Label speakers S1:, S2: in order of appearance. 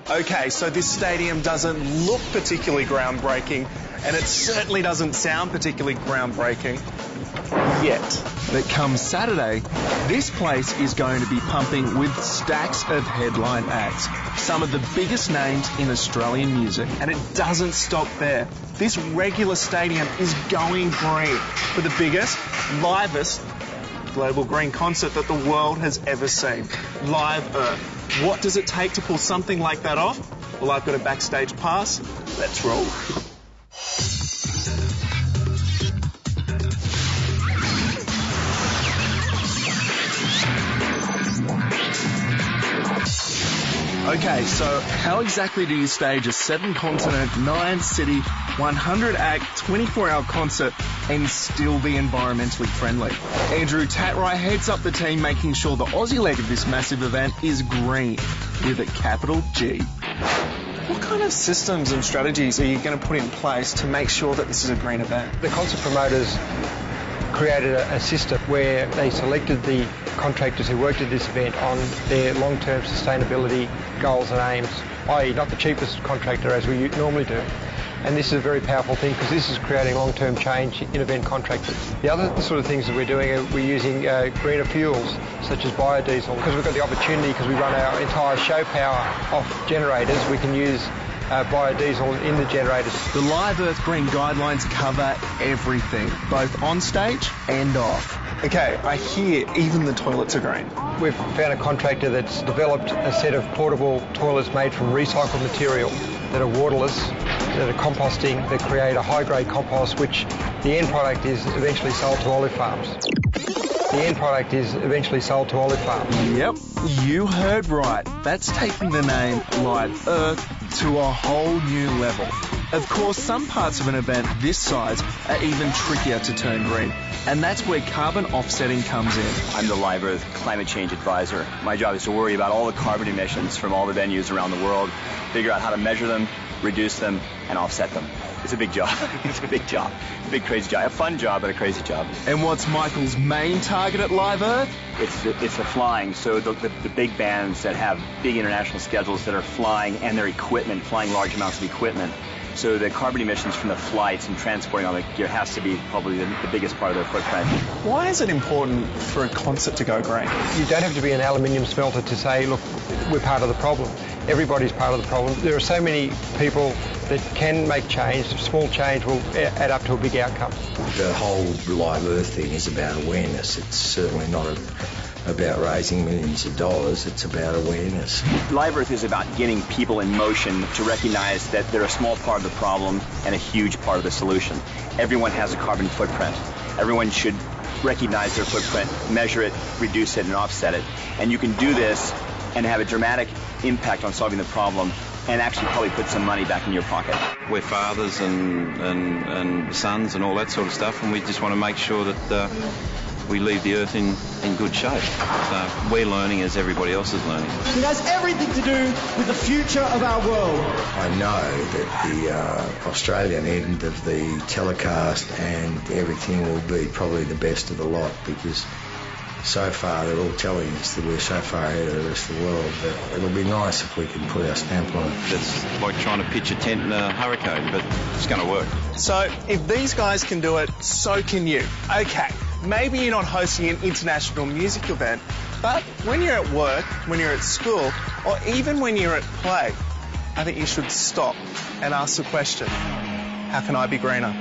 S1: Okay, so this stadium doesn't look particularly groundbreaking, and it certainly doesn't sound particularly groundbreaking yet. But come Saturday, this place is going to be pumping with stacks of headline acts, some of the biggest names in Australian music. And it doesn't stop there. This regular stadium is going green for the biggest, livest global green concert that the world has ever seen. Live Earth. What does it take to pull something like that off? Well, I've got a backstage pass. Let's roll. Okay, so how exactly do you stage a 7-continent, 9-city, 100-act, 24-hour concert and still be environmentally friendly? Andrew Tatrai heads up the team making sure the Aussie leg of this massive event is green, with a capital G. What kind of systems and strategies are you going to put in place to make sure that this is a green event?
S2: The concert promoters created a system where they selected the contractors who worked at this event on their long-term sustainability goals and aims, i.e. not the cheapest contractor as we normally do. And this is a very powerful thing because this is creating long-term change in event contractors. The other sort of things that we're doing are we're using greener fuels such as biodiesel, because we've got the opportunity, because we run our entire show power off generators, we can use biodiesel in the generators.
S1: The Live Earth Green guidelines cover everything, both on stage and off. Okay, I hear even the toilets are green.
S2: We've found a contractor that's developed a set of portable toilets made from recycled material that are waterless, that are composting, that create a high-grade compost, which the end product is eventually sold to olive farms. Yep,
S1: you heard right. That's taking the name Live Earth to a whole new level. Of course, some parts of an event this size are even trickier to turn green, and that's where carbon offsetting comes in.
S3: I'm the Live Earth Climate Change Advisor. My job is to worry about all the carbon emissions from all the venues around the world, figure out how to measure them, reduce them, and offset them. It's a big job. It's a big job. It's a big, crazy job. A fun job, but a crazy job.
S1: And what's Michael's main target at Live Earth?
S3: It's the flying. So the big bands that have big international schedules that are flying and their equipment, flying large amounts of equipment. So the carbon emissions from the flights and transporting all the gear has to be probably the biggest part of their footprint.
S1: Why is it important for a concert to go green?
S2: You don't have to be an aluminium smelter to say, look, we're part of the problem. Everybody's part of the problem. There are so many people that can make change. Small change will add up to a big outcome.
S4: The whole Live Earth thing is about awareness. It's certainly not about raising millions of dollars. It's about awareness.
S3: Live Earth is about getting people in motion to recognize that they're a small part of the problem and a huge part of the solution. Everyone has a carbon footprint. Everyone should recognize their footprint, measure it, reduce it, and offset it. And you can do this and have a dramatic impact on solving the problem and actually probably put some money back in your pocket.
S5: We're fathers and sons and all that sort of stuff, and we just want to make sure that we leave the earth in good shape. So we're learning as everybody else is learning.
S6: It has everything to do with the future of our world.
S4: I know that the Australian end of the telecast and everything will be probably the best of the lot, because so far they're all telling us that we're so far ahead of the rest of the world that it'll be nice if we can put our stamp on it.
S5: It's like trying to pitch a tent in a hurricane, but it's going to work.
S1: So if these guys can do it, so can you. Okay, maybe you're not hosting an international music event, but when you're at work, when you're at school, or even when you're at play, I think you should stop and ask the question, how can I be greener?